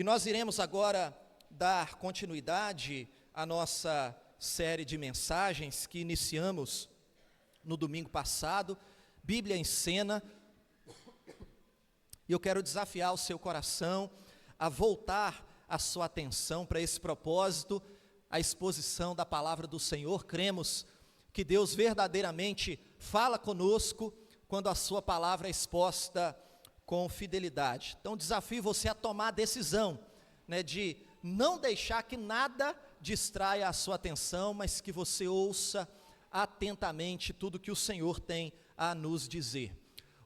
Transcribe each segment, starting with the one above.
E nós iremos agora dar continuidade à nossa série de mensagens que iniciamos no domingo passado, Bíblia em Cena. E eu quero desafiar o seu coração a voltar a sua atenção para esse propósito, a exposição da palavra do Senhor. Cremos que Deus verdadeiramente fala conosco quando a sua palavra é exposta com fidelidade. Então desafio você a tomar a decisão, de não deixar que nada distraia a sua atenção, mas que você ouça atentamente tudo que o Senhor tem a nos dizer.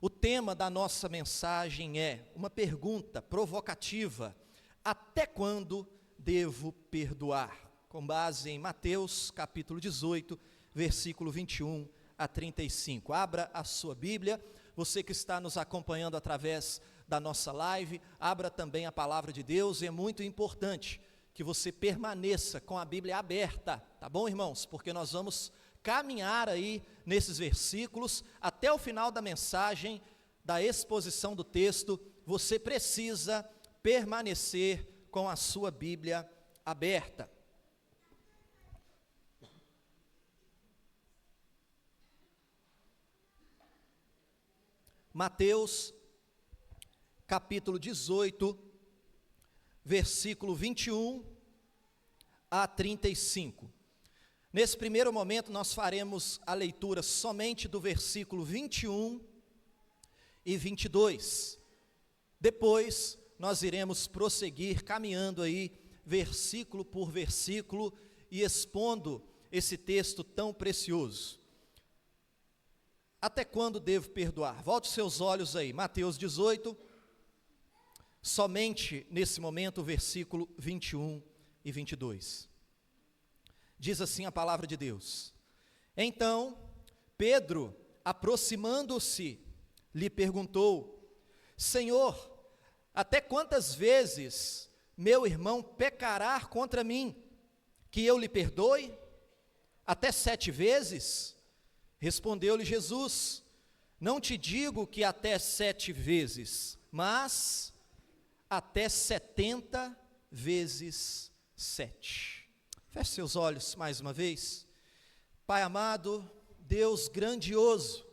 O tema da nossa mensagem é uma pergunta provocativa: até quando devo perdoar? Com base em Mateus capítulo 18, versículo 21 a 35. Abra a sua Bíblia, você que está nos acompanhando através da nossa live, abra também a palavra de Deus. E é muito importante que você permaneça com a Bíblia aberta, tá bom, irmãos? Porque nós vamos caminhar aí nesses versículos até o final da mensagem, da exposição do texto. Você precisa permanecer com a sua Bíblia aberta. Mateus capítulo 18, versículo 21 a 35. Nesse primeiro momento nós faremos a leitura somente do versículo 21 e 22. Depois nós iremos prosseguir caminhando aí versículo por versículo e expondo esse texto tão precioso. Até quando devo perdoar? Volte seus olhos aí, Mateus 18, somente nesse momento o versículo 21 e 22. Diz assim a palavra de Deus: Então Pedro, aproximando-se, lhe perguntou: Senhor, até quantas vezes meu irmão pecará contra mim, que eu lhe perdoe? Até 7 vezes? Respondeu-lhe Jesus: Não te digo que até 7 vezes, mas até 70 vezes 7. Feche seus olhos mais uma vez. Pai amado, Deus grandioso,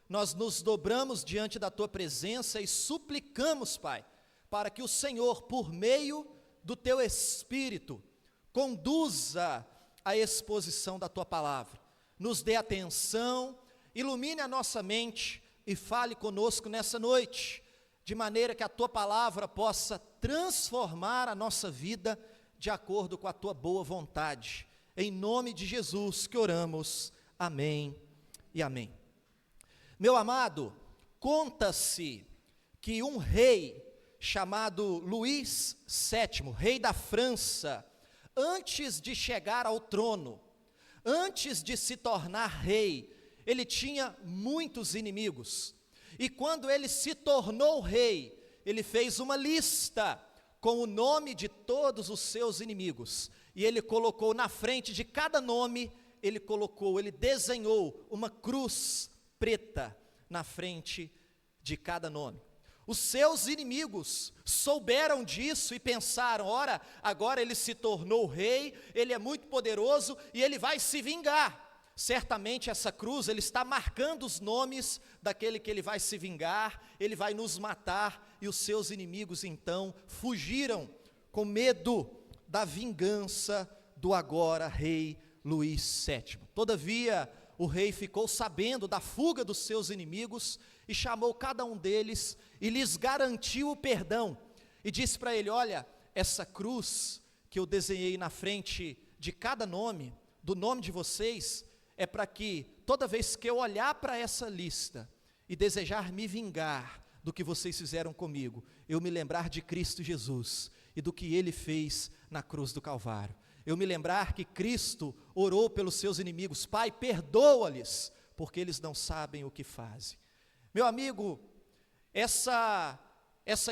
nós nos dobramos diante da Tua presença e suplicamos, Pai, para que o Senhor, por meio do Teu Espírito, conduza a exposição da Tua palavra. Nos dê atenção, ilumine a nossa mente e fale conosco nessa noite, de maneira que a Tua palavra possa transformar a nossa vida de acordo com a Tua boa vontade. Em nome de Jesus que oramos, amém e amém. Meu amado, conta-se que um rei chamado Luís VII, rei da França, antes de chegar ao trono, antes de se tornar rei, ele tinha muitos inimigos. E quando ele se tornou rei, ele fez uma lista com o nome de todos os seus inimigos. E ele colocou na frente de cada nome, ele desenhou uma cruz preta na frente de cada nome. Os seus inimigos souberam disso e pensaram: ora, agora ele se tornou rei, ele é muito poderoso e ele vai se vingar. Certamente essa cruz, ele está marcando os nomes daquele que ele vai se vingar, ele vai nos matar. E os seus inimigos então fugiram com medo da vingança do agora rei Luís VII. Todavia, o rei ficou sabendo da fuga dos seus inimigos e chamou cada um deles e lhes garantiu o perdão. E disse para ele: olha, essa cruz que eu desenhei na frente de cada nome, do nome de vocês, é para que toda vez que eu olhar para essa lista e desejar me vingar do que vocês fizeram comigo, eu me lembrar de Cristo Jesus e do que Ele fez na cruz do Calvário. Eu me lembrar que Cristo orou pelos seus inimigos: Pai, perdoa-lhes, porque eles não sabem o que fazem. Meu amigo, essa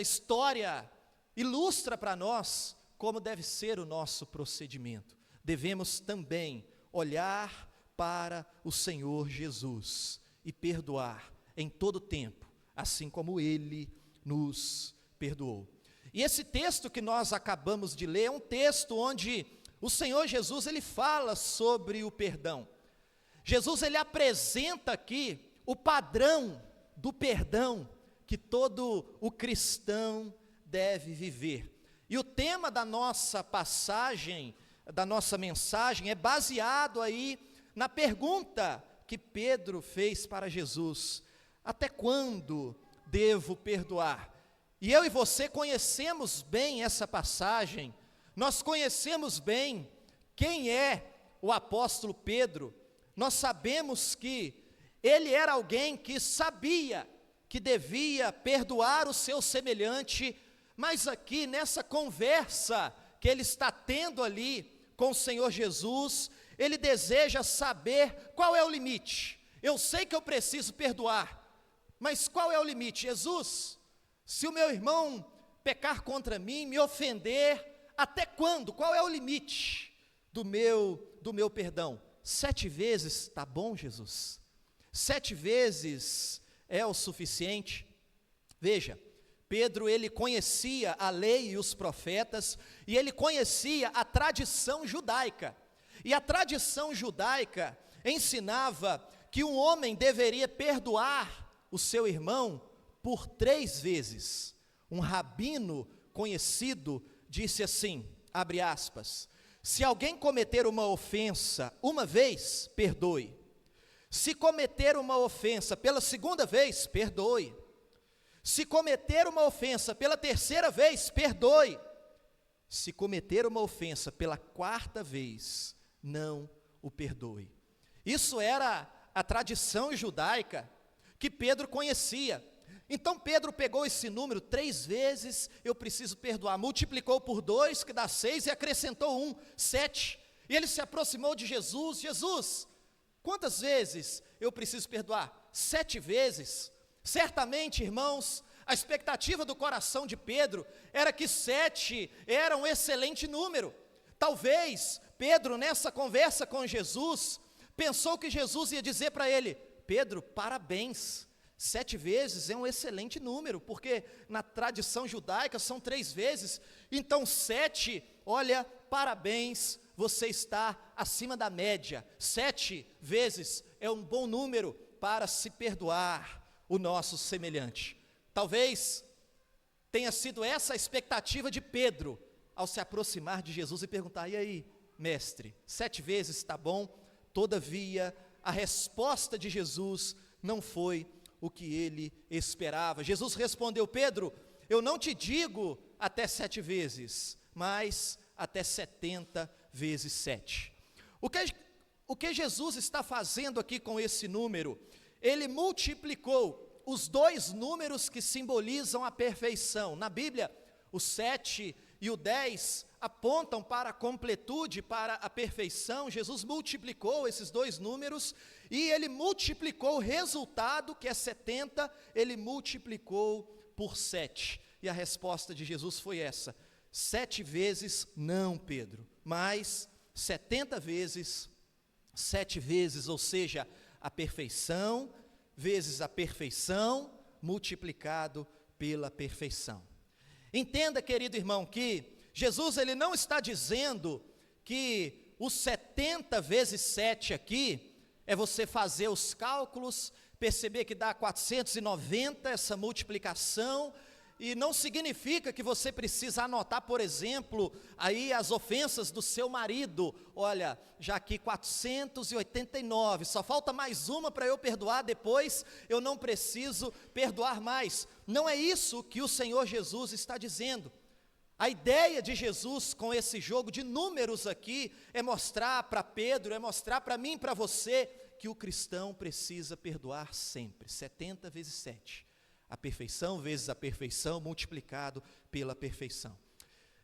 história ilustra para nós como deve ser o nosso procedimento. Devemos também olhar para o Senhor Jesus e perdoar em todo tempo, assim como Ele nos perdoou. E esse texto que nós acabamos de ler é um texto onde o Senhor Jesus, ele fala sobre o perdão. Jesus, ele apresenta aqui o padrão do perdão que todo o cristão deve viver. E o tema da nossa passagem, da nossa mensagem, é baseado aí na pergunta que Pedro fez para Jesus: até quando devo perdoar? E eu e você conhecemos bem essa passagem, nós conhecemos bem quem é o apóstolo Pedro, nós sabemos que ele era alguém que sabia que devia perdoar o seu semelhante, mas aqui nessa conversa que ele está tendo ali com o Senhor Jesus, ele deseja saber qual é o limite. Eu sei que eu preciso perdoar, mas qual é o limite? Jesus, se o meu irmão pecar contra mim, me ofender, até quando? Qual é o limite do meu perdão? 7 vezes está bom, Jesus? 7 vezes é o suficiente? Veja, Pedro, ele conhecia a lei e os profetas, e ele conhecia a tradição judaica. E a tradição judaica ensinava que um homem deveria perdoar o seu irmão por 3 vezes. Um rabino conhecido disse assim, abre aspas, se alguém cometer uma ofensa uma vez, perdoe. Se cometer uma ofensa pela 2ª vez, perdoe. Se cometer uma ofensa pela 3ª vez, perdoe. Se cometer uma ofensa pela 4ª vez, não o perdoe. Isso era a tradição judaica que Pedro conhecia. Então Pedro pegou esse número, 3 vezes eu preciso perdoar, multiplicou por 2, que dá 6, e acrescentou 1, 7. E ele se aproximou de Jesus: Jesus, quantas vezes eu preciso perdoar? 7 vezes. Certamente, irmãos, a expectativa do coração de Pedro era que 7 era um excelente número. Talvez Pedro, nessa conversa com Jesus, pensou que Jesus ia dizer para ele: Pedro, parabéns, 7 vezes é um excelente número, porque na tradição judaica são 3 vezes, então 7, olha, parabéns, você está acima da média. 7 vezes é um bom número para se perdoar o nosso semelhante. Talvez tenha sido essa a expectativa de Pedro, ao se aproximar de Jesus e perguntar: e aí, mestre, 7 vezes está bom? Todavia, a resposta de Jesus não foi o que ele esperava. Jesus respondeu: Pedro, eu não te digo até 7 vezes, mas até 70 vezes 7. O que Jesus está fazendo aqui com esse número? Ele multiplicou os 2 números que simbolizam a perfeição. Na Bíblia, o 7 e o 10 apontam para a completude, para a perfeição. Jesus multiplicou esses 2 números e ele multiplicou o resultado, que é 70, ele multiplicou por 7. E a resposta de Jesus foi essa: 7 vezes não, Pedro, mas 70 vezes, 7 vezes, ou seja, a perfeição, vezes a perfeição, multiplicado pela perfeição. Entenda, querido irmão, que Jesus, ele não está dizendo que os 70 vezes 7 aqui, é você fazer os cálculos, perceber que dá 490 essa multiplicação, e não significa que você precisa anotar, por exemplo, aí as ofensas do seu marido. Olha, já aqui 489, só falta mais uma para eu perdoar, depois eu não preciso perdoar mais. Não é isso que o Senhor Jesus está dizendo. A ideia de Jesus com esse jogo de números aqui é mostrar para Pedro, é mostrar para mim e para você que o cristão precisa perdoar sempre, 70 vezes 7. A perfeição vezes a perfeição, multiplicado pela perfeição.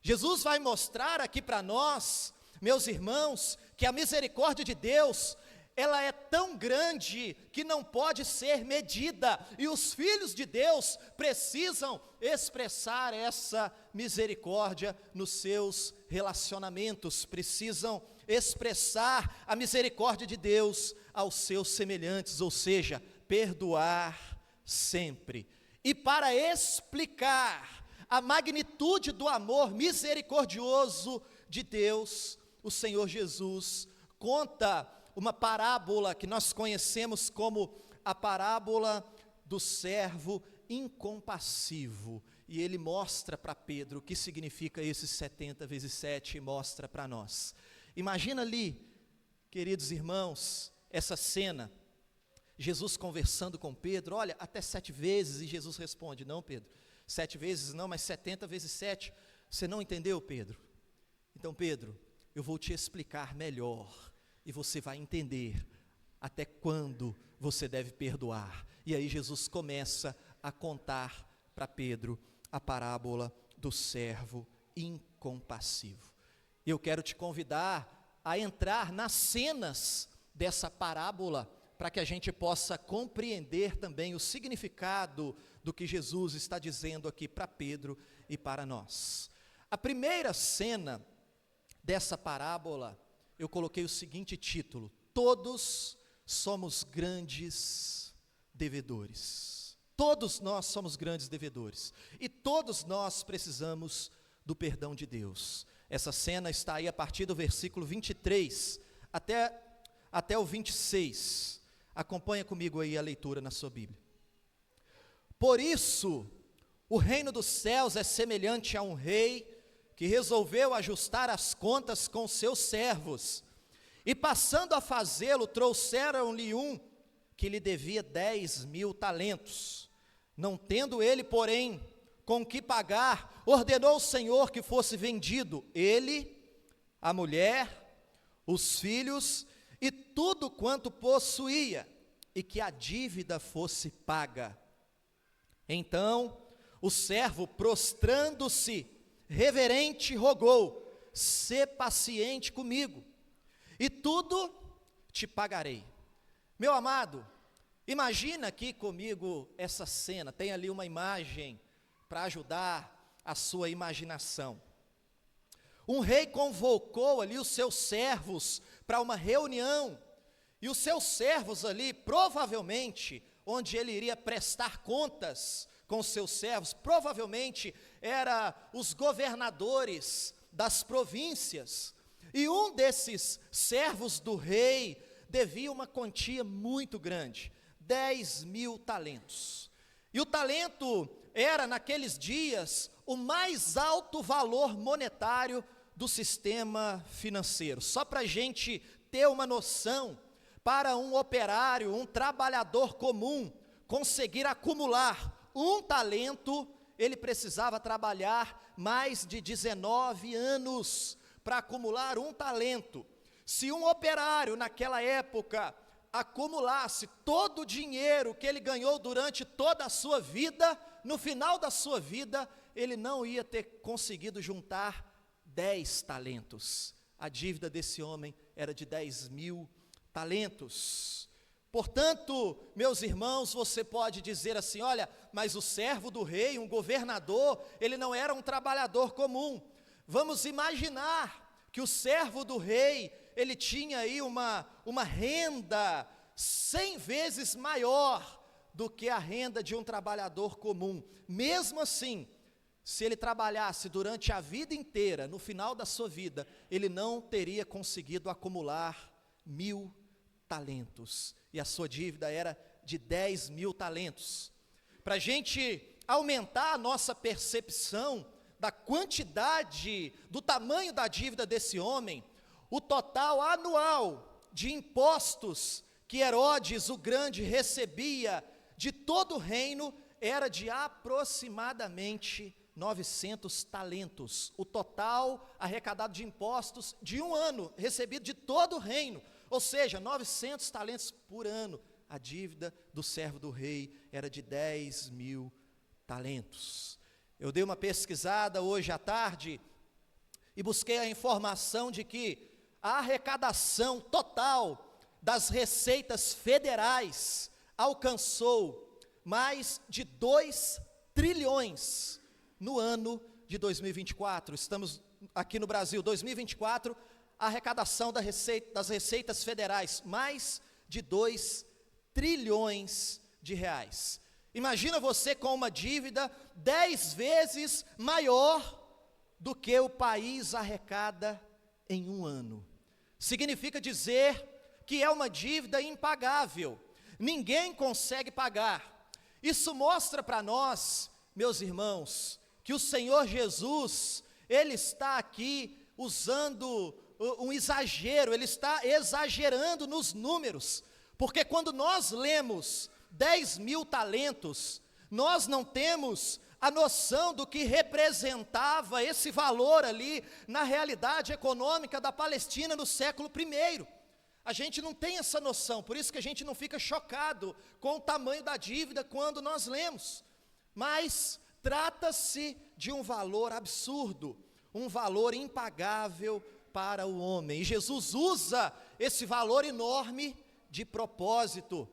Jesus vai mostrar aqui para nós, meus irmãos, que a misericórdia de Deus, ela é tão grande que não pode ser medida, e os filhos de Deus precisam expressar essa misericórdia nos seus relacionamentos, precisam expressar a misericórdia de Deus aos seus semelhantes, ou seja, perdoar sempre. E para explicar a magnitude do amor misericordioso de Deus, o Senhor Jesus conta uma parábola que nós conhecemos como a parábola do servo incompassivo. E ele mostra para Pedro o que significa esses 70 vezes 7 e mostra para nós. Imagina ali, queridos irmãos, essa cena, Jesus conversando com Pedro, olha, até 7 vezes, e Jesus responde, não Pedro, 7 vezes não, mas 70 vezes 7, você não entendeu, Pedro? Então Pedro, eu vou te explicar melhor, e você vai entender até quando você deve perdoar. E aí Jesus começa a contar para Pedro a parábola do servo incompassivo. Eu quero te convidar a entrar nas cenas dessa parábola, para que a gente possa compreender também o significado do que Jesus está dizendo aqui para Pedro e para nós. A primeira cena dessa parábola, eu coloquei o seguinte título: todos somos grandes devedores. Todos nós somos grandes devedores. E todos nós precisamos do perdão de Deus. Essa cena está aí a partir do versículo 23 até o 26. Acompanha comigo aí a leitura na sua Bíblia. Por isso, o reino dos céus é semelhante a um rei que resolveu ajustar as contas com seus servos, e passando a fazê-lo, trouxeram-lhe um que lhe devia 10.000 talentos. Não tendo ele, porém, com que pagar, ordenou o Senhor que fosse vendido, ele, a mulher, os filhos e tudo quanto possuía, e que a dívida fosse paga. Então, o servo, prostrando-se, reverente, rogou: sê paciente comigo, e tudo te pagarei. Meu amado, imagina aqui comigo essa cena, tem ali uma imagem para ajudar a sua imaginação. Um rei convocou ali os seus servos para uma reunião, e os seus servos ali, provavelmente, onde ele iria prestar contas com os seus servos, provavelmente era os governadores das províncias, e um desses servos do rei devia uma quantia muito grande, 10.000 talentos, e o talento era naqueles dias o mais alto valor monetário do sistema financeiro. Só para a gente ter uma noção, para um operário, um trabalhador comum, conseguir acumular um talento, ele precisava trabalhar mais de 19 anos para acumular um talento. Se um operário naquela época acumulasse todo o dinheiro que ele ganhou durante toda a sua vida, no final da sua vida, ele não ia ter conseguido juntar 10 talentos. A dívida desse homem era de 10.000 talentos. Portanto, meus irmãos, você pode dizer assim: olha, mas o servo do rei, um governador, ele não era um trabalhador comum. Vamos imaginar que o servo do rei, ele tinha aí uma renda 100 vezes maior do que a renda de um trabalhador comum. Mesmo assim, se ele trabalhasse durante a vida inteira, no final da sua vida, ele não teria conseguido acumular 1.000 talentos, e a sua dívida era de 10.000 talentos. Para a gente aumentar a nossa percepção da quantidade, do tamanho da dívida desse homem, o total anual de impostos que Herodes o Grande recebia de todo o reino era de aproximadamente 900 talentos, o total arrecadado de impostos de um ano, recebido de todo o reino, ou seja, 900 talentos por ano. A dívida do servo do rei era de 10.000 talentos. Eu dei uma pesquisada hoje à tarde e busquei a informação de que a arrecadação total das receitas federais alcançou mais de 2 trilhões no ano de 2024. Estamos aqui no Brasil, 2024, a arrecadação das receitas federais, mais de 2 trilhões de reais. Imagina você com uma dívida 10 vezes maior do que o país arrecada em um ano. Significa dizer que é uma dívida impagável, ninguém consegue pagar. Isso mostra para nós, meus irmãos, que o Senhor Jesus, Ele está aqui usando um exagero, Ele está exagerando nos números, porque quando nós lemos 10.000 talentos, nós não temos a noção do que representava esse valor ali na realidade econômica da Palestina no século I. A gente não tem essa noção, por isso que a gente não fica chocado com o tamanho da dívida quando nós lemos. Mas trata-se de um valor absurdo, um valor impagável para o homem. E Jesus usa esse valor enorme de propósito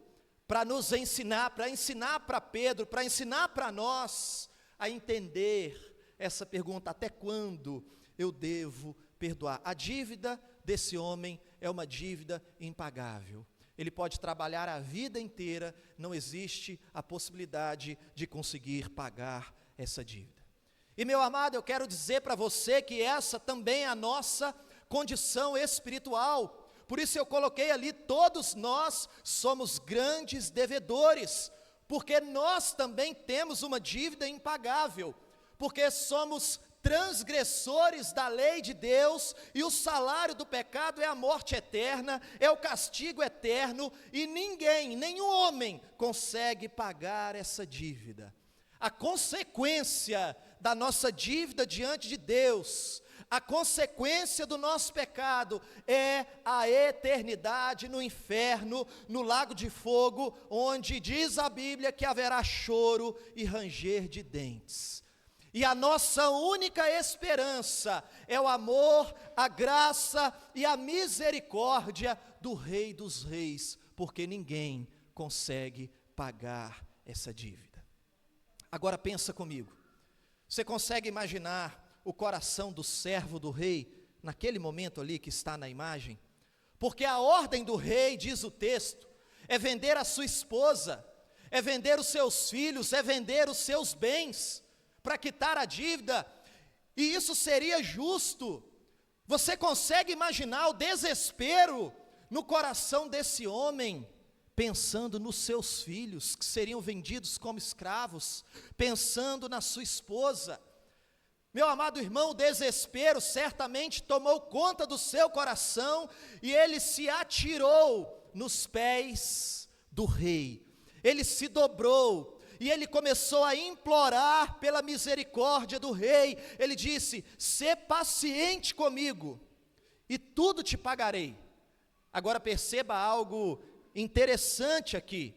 para nos ensinar, para ensinar para Pedro, para ensinar para nós a entender essa pergunta: até quando eu devo perdoar? A dívida desse homem é uma dívida impagável. Ele pode trabalhar a vida inteira, não existe a possibilidade de conseguir pagar essa dívida. E meu amado, eu quero dizer para você que essa também é a nossa condição espiritual. Por isso eu coloquei ali: todos nós somos grandes devedores, porque nós também temos uma dívida impagável, porque somos transgressores da lei de Deus, e o salário do pecado é a morte eterna, é o castigo eterno, e ninguém, nenhum homem consegue pagar essa dívida. A consequência da nossa dívida diante de Deus, a consequência do nosso pecado é a eternidade no inferno, no lago de fogo, onde diz a Bíblia que haverá choro e ranger de dentes. E a nossa única esperança é o amor, a graça e a misericórdia do Rei dos Reis, porque ninguém consegue pagar essa dívida. Agora pensa comigo, você consegue imaginar o coração do servo do rei, naquele momento ali que está na imagem? Porque a ordem do rei, diz o texto, é vender a sua esposa, é vender os seus filhos, é vender os seus bens, para quitar a dívida, e isso seria justo. Você consegue imaginar o desespero no coração desse homem, pensando nos seus filhos, que seriam vendidos como escravos, pensando na sua esposa? Meu amado irmão, o desespero certamente tomou conta do seu coração, e ele se atirou nos pés do rei, ele se dobrou, e ele começou a implorar pela misericórdia do rei. Ele disse: sê paciente comigo, e tudo te pagarei. Agora perceba algo interessante aqui,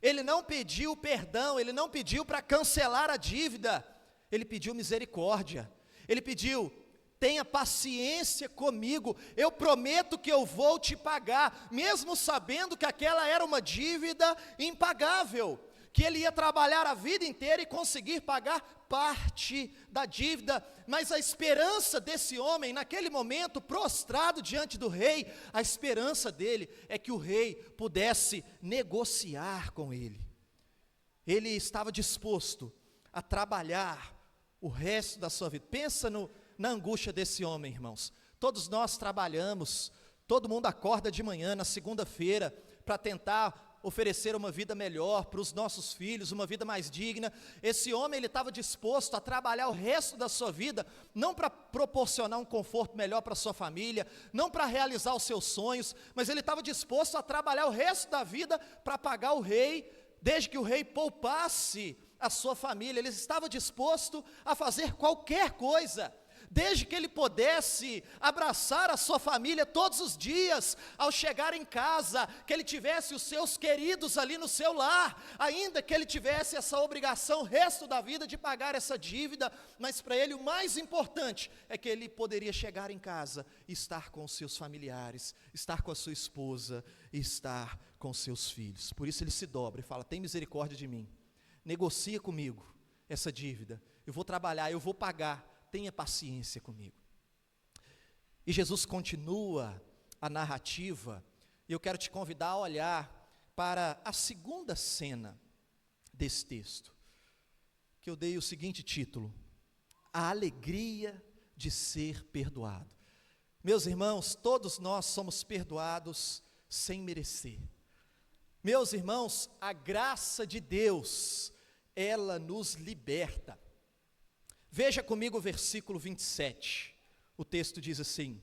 ele não pediu perdão, ele não pediu para cancelar a dívida, ele pediu misericórdia, ele pediu: tenha paciência comigo, eu prometo que eu vou te pagar, mesmo sabendo que aquela era uma dívida impagável, que ele ia trabalhar a vida inteira e conseguir pagar parte da dívida. Mas a esperança desse homem, naquele momento, prostrado diante do rei, a esperança dele é que o rei pudesse negociar com ele. Ele estava disposto a trabalhar o resto da sua vida. Pensa na angústia desse homem, irmãos. Todos nós trabalhamos, todo mundo acorda de manhã, na segunda-feira, para tentar oferecer uma vida melhor para os nossos filhos, uma vida mais digna. Esse homem, ele estava disposto a trabalhar o resto da sua vida, não para proporcionar um conforto melhor para a sua família, não para realizar os seus sonhos, mas ele estava disposto a trabalhar o resto da vida para pagar o rei, desde que o rei poupasse a sua família. Ele estava disposto a fazer qualquer coisa, desde que ele pudesse abraçar a sua família todos os dias, ao chegar em casa, que ele tivesse os seus queridos ali no seu lar, ainda que ele tivesse essa obrigação o resto da vida de pagar essa dívida, mas para ele o mais importante é que ele poderia chegar em casa e estar com os seus familiares, estar com a sua esposa e estar com os seus filhos. Por isso ele se dobra e fala: tem misericórdia de mim, negocia comigo essa dívida, eu vou trabalhar, eu vou pagar, tenha paciência comigo. E Jesus continua a narrativa, e eu quero te convidar a olhar para a segunda cena. desse texto, que eu dei o seguinte título: a alegria de ser perdoado. Meus irmãos, todos nós somos perdoados sem merecer. Meus irmãos, a graça de Deus, ela nos liberta. Veja comigo o versículo 27, o texto diz assim: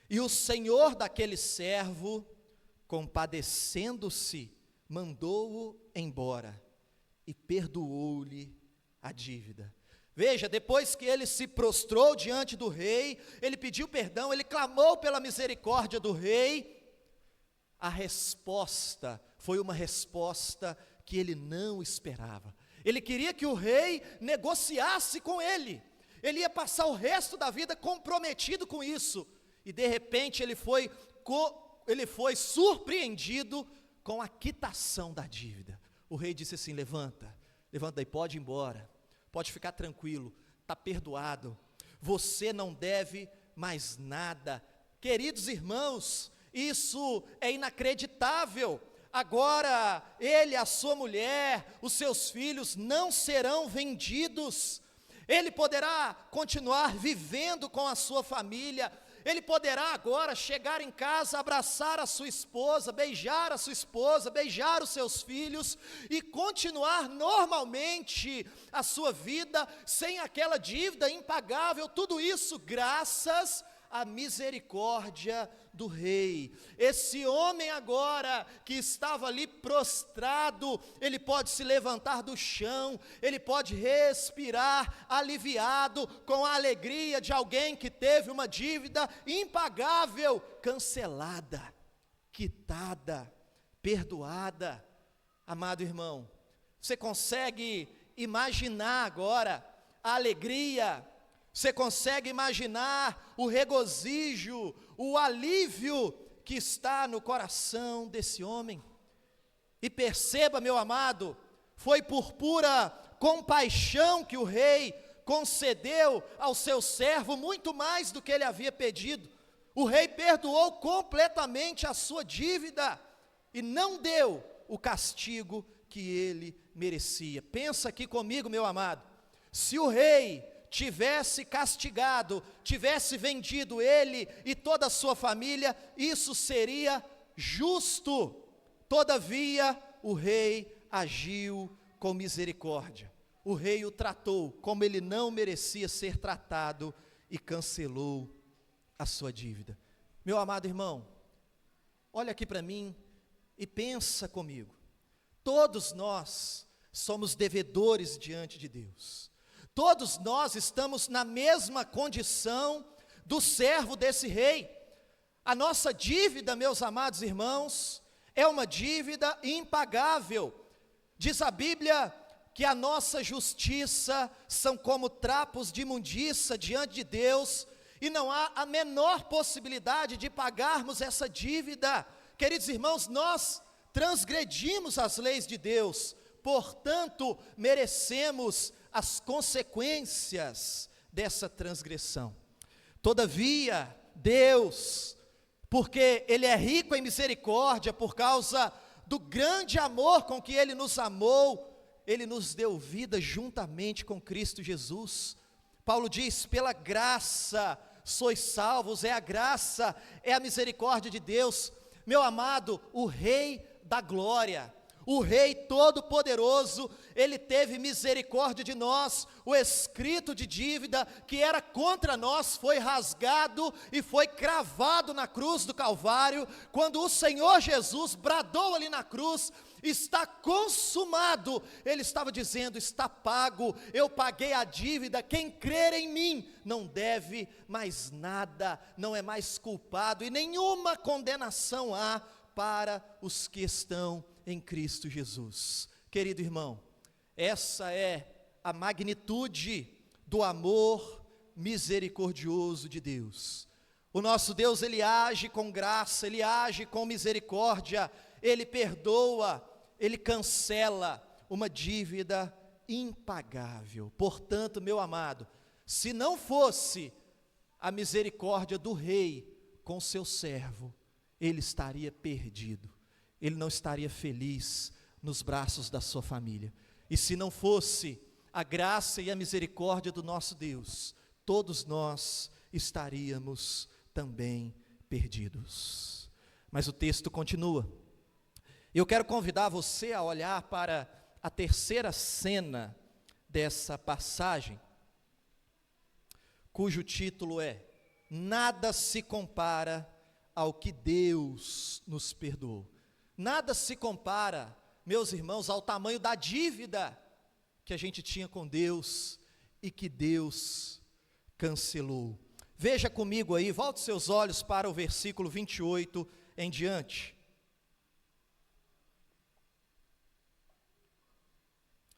e o senhor daquele servo, compadecendo-se, mandou-o embora e perdoou-lhe a dívida. Veja, depois que ele se prostrou diante do rei, ele pediu perdão, ele clamou pela misericórdia do rei. A resposta foi uma resposta que ele não esperava. Ele queria que o rei negociasse com ele. Ele ia passar o resto da vida comprometido com isso. E de repente ele foi surpreendido com a quitação da dívida. O rei disse assim: levanta daí, pode ir embora, pode ficar tranquilo, está perdoado, você não deve mais nada. Queridos irmãos, isso é inacreditável. Agora ele, a sua mulher, os seus filhos não serão vendidos. Ele poderá continuar vivendo com a sua família. Ele poderá agora chegar em casa, abraçar a sua esposa, beijar a sua esposa, beijar os seus filhos e continuar normalmente a sua vida sem aquela dívida impagável. Tudo isso graças à misericórdia do rei. Esse homem agora que estava ali prostrado, ele pode se levantar do chão, ele pode respirar aliviado com a alegria de alguém que teve uma dívida impagável, cancelada, quitada, perdoada. Amado irmão, você consegue imaginar agora a alegria? Você consegue imaginar o regozijo, o alívio que está no coração desse homem? E perceba, meu amado, foi por pura compaixão que o rei concedeu ao seu servo muito mais do que ele havia pedido. O rei perdoou completamente a sua dívida e não deu o castigo que ele merecia. Pensa aqui comigo, meu amado, se o rei tivesse castigado, tivesse vendido ele e toda a sua família, isso seria justo. Todavia, o rei agiu com misericórdia. O rei o tratou como ele não merecia ser tratado e cancelou a sua dívida. Meu amado irmão, olha aqui para mim e pensa comigo. Todos nós somos devedores diante de Deus. Todos nós estamos na mesma condição do servo desse rei. A nossa dívida, meus amados irmãos, é uma dívida impagável. Diz a Bíblia que a nossa justiça são como trapos de imundícia diante de Deus, e não há a menor possibilidade de pagarmos essa dívida. Queridos irmãos, nós transgredimos as leis de Deus, portanto, merecemos as consequências dessa transgressão. Todavia, Deus, porque Ele é rico em misericórdia, por causa do grande amor com que Ele nos amou, Ele nos deu vida juntamente com Cristo Jesus. Paulo diz: pela graça sois salvos, é a graça, é a misericórdia de Deus. Meu amado, o Rei da glória, o Rei Todo-Poderoso, Ele teve misericórdia de nós. O escrito de dívida que era contra nós foi rasgado e foi cravado na cruz do Calvário. Quando o Senhor Jesus bradou ali na cruz: está consumado, Ele estava dizendo: está pago, eu paguei a dívida, quem crer em mim não deve mais nada, não é mais culpado, e nenhuma condenação há para os que estão em Cristo Jesus. Querido irmão, essa é a magnitude do amor misericordioso de Deus. O nosso Deus, Ele age com graça, Ele age com misericórdia, Ele perdoa, Ele cancela uma dívida impagável. Portanto, meu amado, se não fosse a misericórdia do rei com seu servo, ele estaria perdido, ele não estaria feliz nos braços da sua família. E se não fosse a graça e a misericórdia do nosso Deus, todos nós estaríamos também perdidos. Mas o texto continua. Eu quero convidar você a olhar para a terceira cena dessa passagem, cujo título é: Nada se compara ao que Deus nos perdoou. Nada se compara, meus irmãos, ao tamanho da dívida que a gente tinha com Deus e que Deus cancelou. Veja comigo aí, volte seus olhos para o versículo 28 em diante.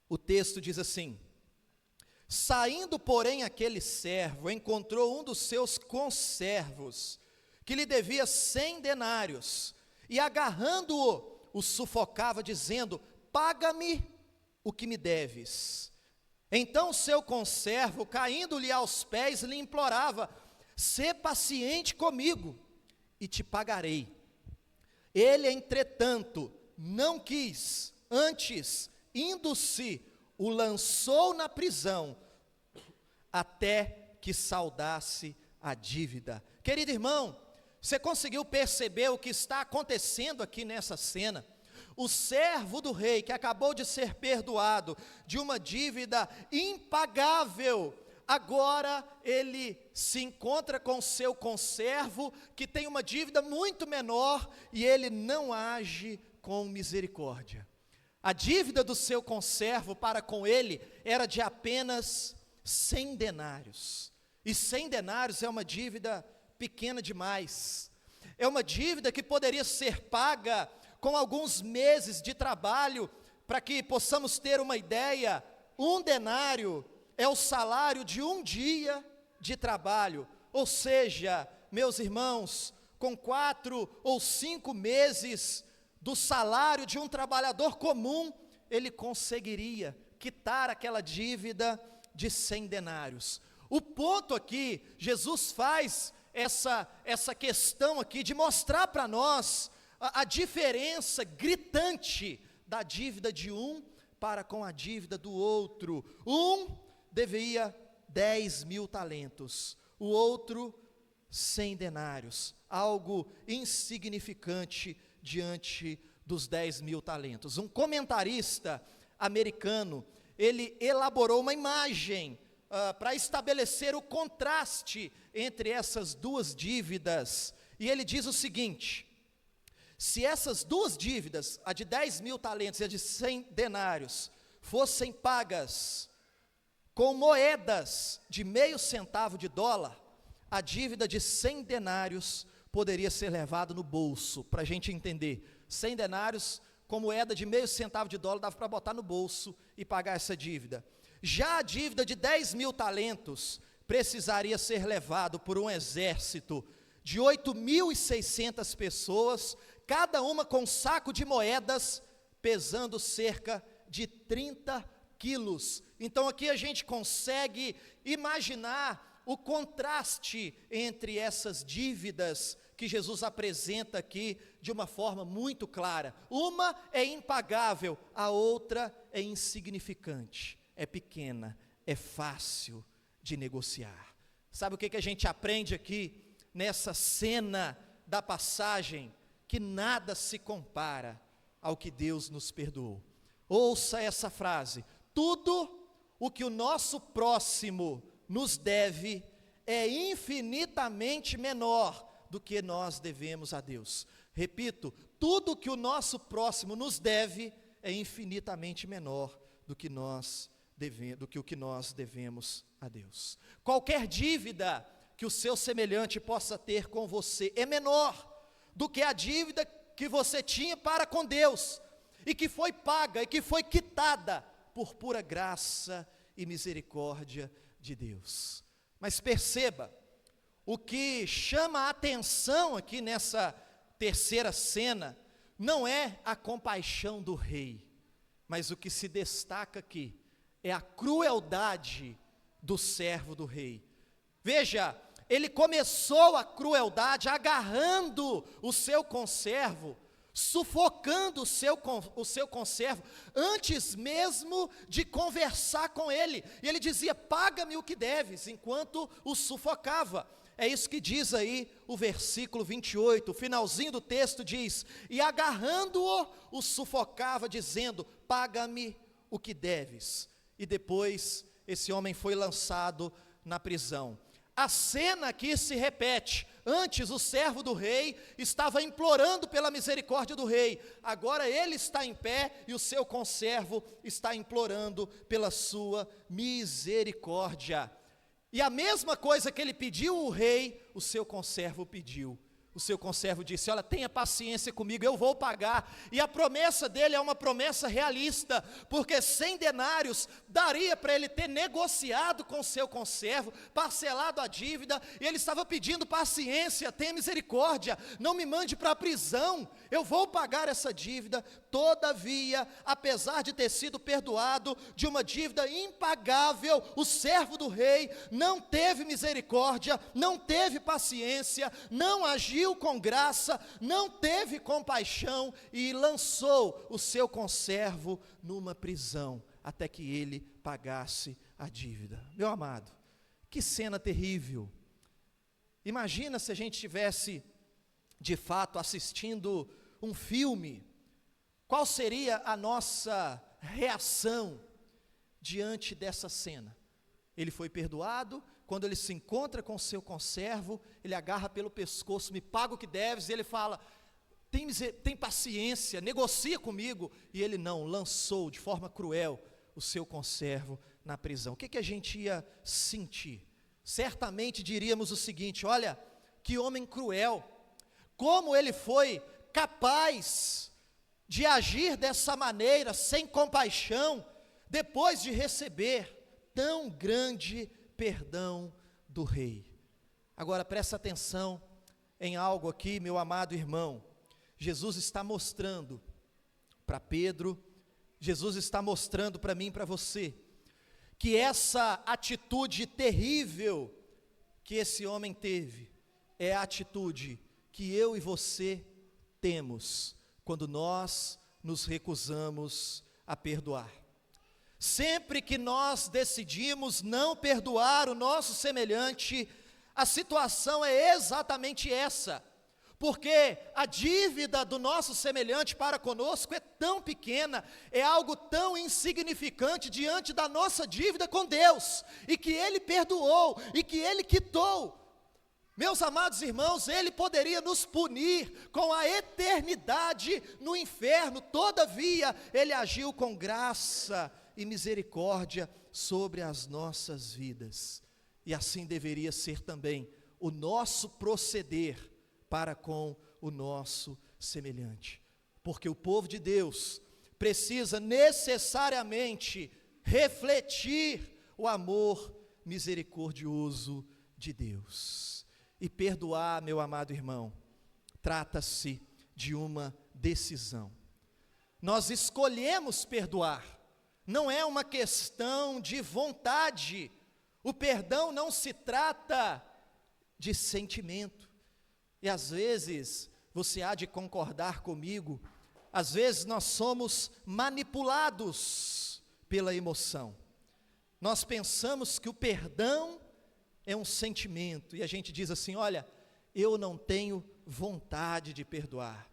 O texto diz assim: Saindo, porém, aquele servo encontrou um dos seus conservos, que lhe devia 100 denários, e agarrando-o, o sufocava, dizendo: Paga-me o que me deves. Então seu conservo, caindo-lhe aos pés, lhe implorava: Sê paciente comigo, e te pagarei. Ele, entretanto, não quis, antes, indo-se, o lançou na prisão, até que saldasse a dívida. Querido irmão, você conseguiu perceber o que está acontecendo aqui nessa cena? O servo do rei, que acabou de ser perdoado de uma dívida impagável, agora ele se encontra com seu conservo, que tem uma dívida muito menor, e ele não age com misericórdia. A dívida do seu conservo para com ele era de apenas 100 denários. E 100 denários é uma dívida pequena demais. É uma dívida que poderia ser paga com alguns meses de trabalho. Para que possamos ter uma ideia, 1 denário é o salário de 1 dia de trabalho. Ou seja, meus irmãos, com 4 ou 5 meses do salário de um trabalhador comum, ele conseguiria quitar aquela dívida de 100 denários. O ponto aqui, Jesus faz essa questão aqui de mostrar para nós a diferença gritante da dívida de um para com a dívida do outro. Um devia 10.000 talentos, o outro 100 denários, algo insignificante diante dos 10.000 talentos. Um comentarista americano, ele elaborou uma imagem para estabelecer o contraste entre essas duas dívidas, e ele diz o seguinte: se essas duas dívidas, a de 10.000 talentos e a de 100 denários, fossem pagas com moedas de meio centavo de dólar, a dívida de 100 denários poderia ser levado no bolso. Para a gente entender, 100 denários com moeda de meio centavo de dólar, dava para botar no bolso e pagar essa dívida. Já a dívida de 10.000 talentos precisaria ser levado por um exército de 8.600 pessoas, cada uma com um saco de moedas pesando cerca de 30 quilos. Então aqui a gente consegue imaginar o contraste entre essas dívidas que Jesus apresenta aqui de uma forma muito clara. Uma é impagável, a outra é insignificante, é pequena, é fácil de negociar. Sabe o que a gente aprende aqui nessa cena da passagem? Que nada se compara ao que Deus nos perdoou. Ouça essa frase: tudo o que o nosso próximo nos deve é infinitamente menor do que nós devemos a Deus. Repito, tudo o que o nosso próximo nos deve é infinitamente menor do que o que nós devemos a Deus. Qualquer dívida que o seu semelhante possa ter com você é menor do que a dívida que você tinha para com Deus, e que foi paga, e que foi quitada por pura graça e misericórdia de Deus. Mas perceba, o que chama a atenção aqui nessa terceira cena, não é a compaixão do rei, mas o que se destaca aqui, é a crueldade do servo do rei. Veja, ele começou a crueldade agarrando o seu conservo, sufocando o seu conservo, antes mesmo de conversar com ele. E ele dizia: paga-me o que deves, enquanto o sufocava. É isso que diz aí o versículo 28, o finalzinho do texto diz: e agarrando-o, o sufocava, dizendo: paga-me o que deves. E depois esse homem foi lançado na prisão. A cena aqui se repete. Antes o servo do rei estava implorando pela misericórdia do rei, agora ele está em pé e o seu conservo está implorando pela sua misericórdia. E a mesma coisa que ele pediu o rei, o seu conservo pediu. O seu conservo disse: olha, tenha paciência comigo, eu vou pagar. E a promessa dele é uma promessa realista, porque 100 denários daria para ele ter negociado com o seu conservo, parcelado a dívida, e ele estava pedindo paciência, tenha misericórdia, não me mande para a prisão, eu vou pagar essa dívida. Todavia, apesar de ter sido perdoado de uma dívida impagável, o servo do rei não teve misericórdia, não teve paciência, não agiu com graça, não teve compaixão e lançou o seu conservo numa prisão, até que ele pagasse a dívida. Meu amado, que cena terrível. Imagina se a gente estivesse de fato assistindo um filme. Qual seria a nossa reação diante dessa cena? Ele foi perdoado. Quando ele se encontra com o seu conservo, ele agarra pelo pescoço: me paga o que deves, e ele fala: tem paciência, negocia comigo. E ele não, lançou de forma cruel o seu conservo na prisão. O que a gente ia sentir? Certamente diríamos o seguinte: olha, que homem cruel, como ele foi capaz de agir dessa maneira, sem compaixão, depois de receber tão grande perdão do rei. Agora presta atenção em algo aqui, meu amado irmão. Jesus está mostrando para Pedro, Jesus está mostrando para mim e para você, que essa atitude terrível que esse homem teve, é a atitude que eu e você temos, quando nós nos recusamos a perdoar. Sempre que nós decidimos não perdoar o nosso semelhante, a situação é exatamente essa, porque a dívida do nosso semelhante para conosco é tão pequena, é algo tão insignificante diante da nossa dívida com Deus, e que Ele perdoou, e que Ele quitou. Meus amados irmãos, Ele poderia nos punir com a eternidade no inferno, todavia Ele agiu com graça e misericórdia sobre as nossas vidas, e assim deveria ser também o nosso proceder para com o nosso semelhante, porque o povo de Deus precisa necessariamente refletir o amor misericordioso de Deus. E perdoar, meu amado irmão, trata-se de uma decisão. Nós escolhemos perdoar, não é uma questão de vontade. O perdão não se trata de sentimento. E às vezes, você há de concordar comigo, às vezes nós somos manipulados pela emoção. Nós pensamos que o perdão é um sentimento, e a gente diz assim: olha, eu não tenho vontade de perdoar,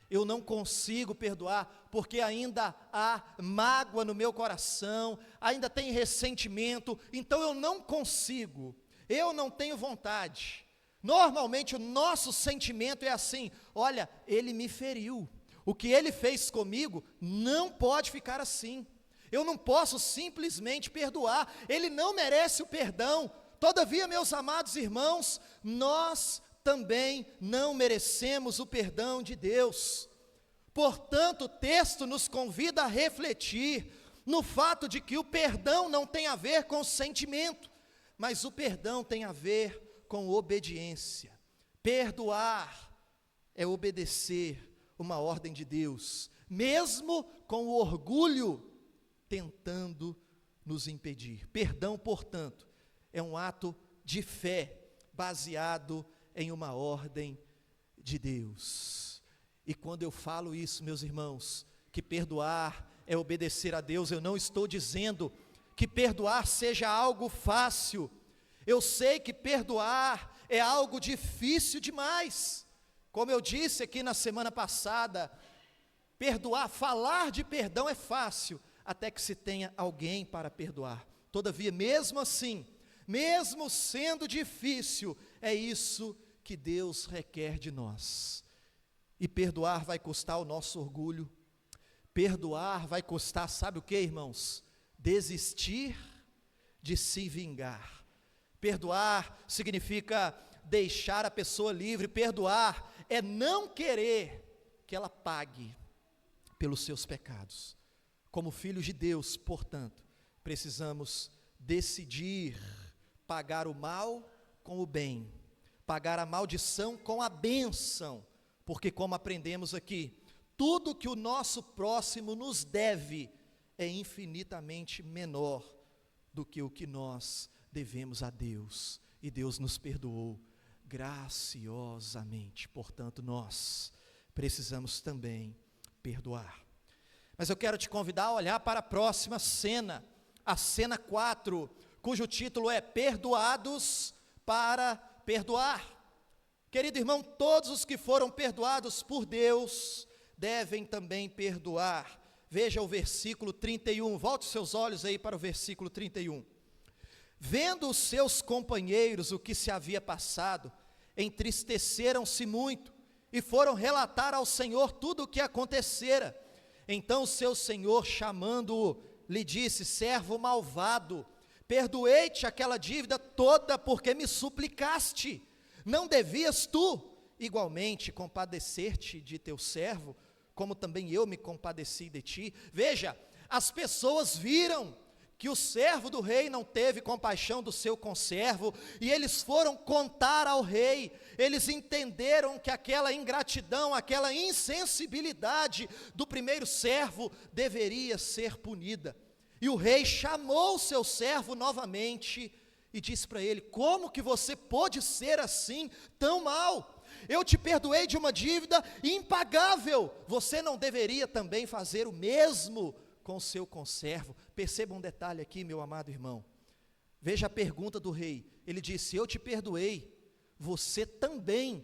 eu não consigo perdoar, porque ainda há mágoa no meu coração, ainda tem ressentimento, então eu não consigo, eu não tenho vontade. Normalmente o nosso sentimento é assim: olha, ele me feriu, o que ele fez comigo não pode ficar assim, eu não posso simplesmente perdoar, ele não merece o perdão. Todavia, meus amados irmãos, nós também não merecemos o perdão de Deus. Portanto, o texto nos convida a refletir no fato de que o perdão não tem a ver com sentimento, mas o perdão tem a ver com obediência. Perdoar é obedecer uma ordem de Deus, mesmo com o orgulho tentando nos impedir. Perdão, portanto, é um ato de fé, baseado em uma ordem de Deus. E quando eu falo isso, meus irmãos, que perdoar é obedecer a Deus, eu não estou dizendo que perdoar seja algo fácil. Eu sei que perdoar é algo difícil demais. Como eu disse aqui na semana passada, perdoar, falar de perdão é fácil, até que se tenha alguém para perdoar. Todavia, mesmo assim, mesmo sendo difícil, é isso que Deus requer de nós. E perdoar vai custar o nosso orgulho. Perdoar vai custar, sabe o que, irmãos? Desistir de se vingar. Perdoar significa deixar a pessoa livre. Perdoar é não querer que ela pague pelos seus pecados. Como filhos de Deus, portanto, precisamos decidir pagar o mal com o bem, pagar a maldição com a bênção, porque como aprendemos aqui, tudo que o nosso próximo nos deve é infinitamente menor do que o que nós devemos a Deus, e Deus nos perdoou graciosamente, portanto nós precisamos também perdoar. Mas eu quero te convidar a olhar para a próxima cena, a cena 4, cujo título é Perdoados para Perdoar. Querido irmão, todos os que foram perdoados por Deus devem também perdoar. Veja o versículo 31, volte seus olhos aí para o versículo 31. Vendo os seus companheiros o que se havia passado, entristeceram-se muito e foram relatar ao Senhor tudo o que acontecera. Então o seu senhor, chamando-o, lhe disse: servo malvado, perdoei-te aquela dívida toda porque me suplicaste. Não devias tu igualmente compadecer-te de teu servo, como também eu me compadeci de ti? Veja, as pessoas viram que o servo do rei não teve compaixão do seu conservo, e eles foram contar ao rei. Eles entenderam que aquela ingratidão, aquela insensibilidade do primeiro servo deveria ser punida. E o rei chamou o seu servo novamente e disse para ele: como que você pôde ser assim, tão mal? Eu te perdoei de uma dívida impagável, você não deveria também fazer o mesmo com o seu conservo? Perceba um detalhe aqui, meu amado irmão. Veja a pergunta do rei. Ele disse: eu te perdoei, você também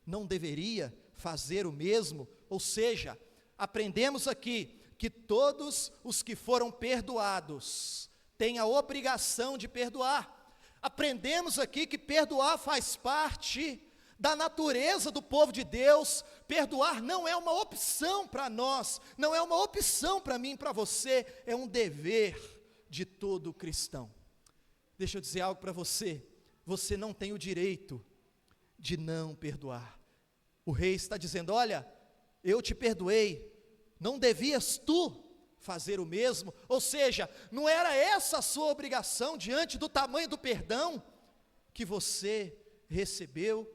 não deveria fazer o mesmo? Ou seja, aprendemos aqui que todos os que foram perdoados têm a obrigação de perdoar. Aprendemos aqui que perdoar faz parte da natureza do povo de Deus. Perdoar não é uma opção para nós, não é uma opção para mim, para você, é um dever de todo cristão. Deixa eu dizer algo para você: você não tem o direito de não perdoar. O rei está dizendo: olha, eu te perdoei, não devias tu fazer o mesmo? Ou seja, não era essa a sua obrigação diante do tamanho do perdão que você recebeu?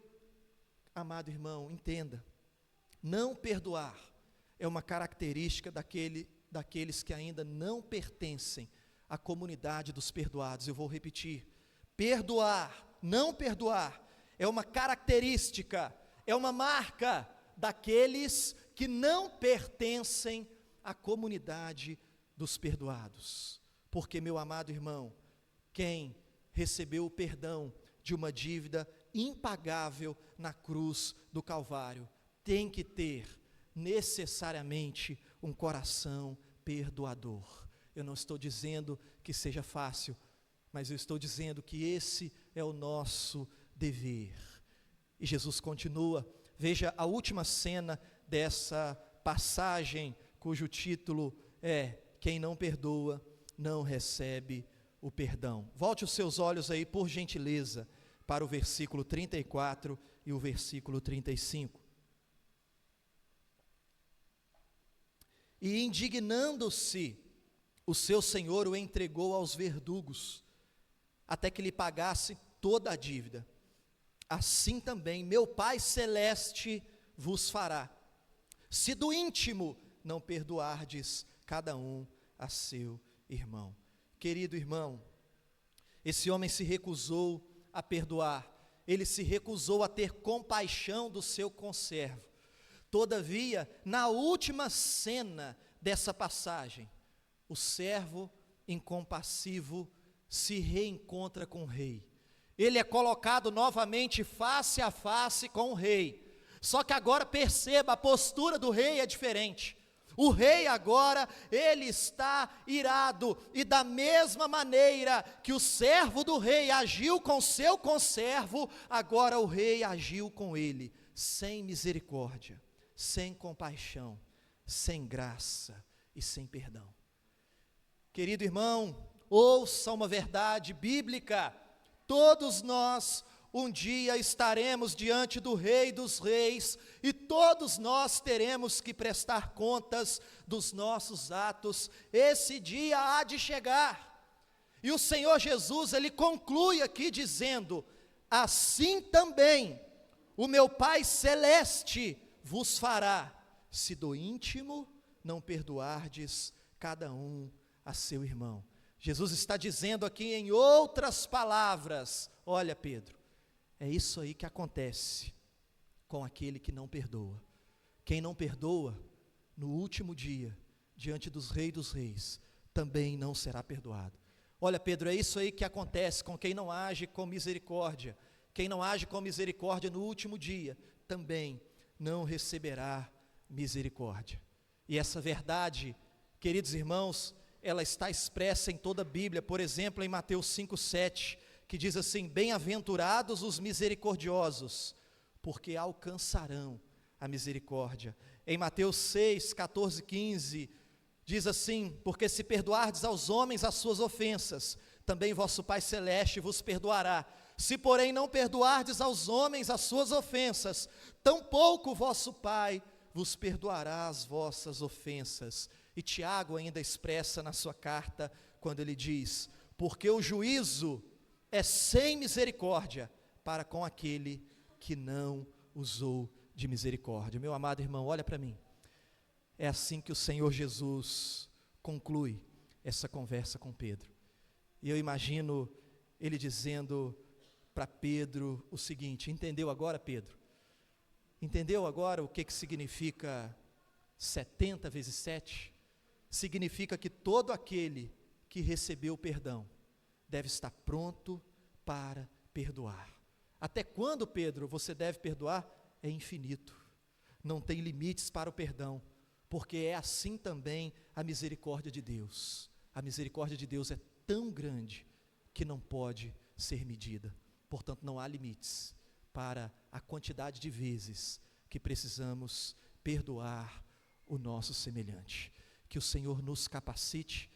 Amado irmão, entenda, não perdoar é uma característica daqueles que ainda não pertencem à comunidade dos perdoados. Eu vou repetir: perdoar, não perdoar, é uma característica, é uma marca daqueles que não pertencem à comunidade dos perdoados. Porque, meu amado irmão, quem recebeu o perdão de uma dívida impagável na cruz do Calvário tem que ter necessariamente um coração perdoador. Eu não estou dizendo que seja fácil, mas eu estou dizendo que esse é o nosso dever. E Jesus continua. Veja a última cena dessa passagem, cujo título é: quem não perdoa não recebe o perdão. Volte os seus olhos aí, por gentileza, para o versículo 34 e o versículo 35. E indignando-se, o seu senhor o entregou aos verdugos, até que lhe pagasse toda a dívida. Assim também meu Pai Celeste vos fará, se do íntimo não perdoardes cada um a seu irmão. Querido irmão, esse homem se recusou a perdoar, ele se recusou a ter compaixão do seu conservo. Todavia, na última cena dessa passagem, o servo incompassivo se reencontra com o rei. Ele é colocado novamente face a face com o rei. Só que agora perceba, a postura do rei é diferente. O rei agora, ele está irado, e da mesma maneira que o servo do rei agiu com seu conservo, agora o rei agiu com ele, sem misericórdia, sem compaixão, sem graça e sem perdão. Querido irmão, ouça uma verdade bíblica: todos nós um dia estaremos diante do Rei dos Reis, e todos nós teremos que prestar contas dos nossos atos. Esse dia há de chegar, e o Senhor Jesus, ele conclui aqui dizendo: assim também o meu Pai Celeste vos fará, se do íntimo não perdoardes cada um a seu irmão. Jesus está dizendo aqui em outras palavras: olha, Pedro, é isso aí que acontece com aquele que não perdoa. Quem não perdoa, no último dia, diante dos Reis dos Reis, também não será perdoado. Olha, Pedro, é isso aí que acontece com quem não age com misericórdia. Quem não age com misericórdia no último dia, também não receberá misericórdia. E essa verdade, queridos irmãos, ela está expressa em toda a Bíblia. Por exemplo, em Mateus 5:7, que diz assim: bem-aventurados os misericordiosos, porque alcançarão a misericórdia. Em Mateus 6:14-15, diz assim: porque se perdoardes aos homens as suas ofensas, também vosso Pai Celeste vos perdoará. Se porém não perdoardes aos homens as suas ofensas, tampouco vosso Pai vos perdoará as vossas ofensas. E Tiago ainda expressa na sua carta, quando ele diz: porque o juízo é sem misericórdia para com aquele que não usou de misericórdia. Meu amado irmão, olha para mim. É assim que o Senhor Jesus conclui essa conversa com Pedro. E eu imagino ele dizendo para Pedro o seguinte: entendeu agora, Pedro? Entendeu agora o que significa 70 vezes 7? Significa que todo aquele que recebeu perdão deve estar pronto para perdoar. Até quando, Pedro, você deve perdoar? É infinito. Não tem limites para o perdão, porque é assim também a misericórdia de Deus. A misericórdia de Deus é tão grande que não pode ser medida. Portanto, não há limites para a quantidade de vezes que precisamos perdoar o nosso semelhante. Que o Senhor nos capacite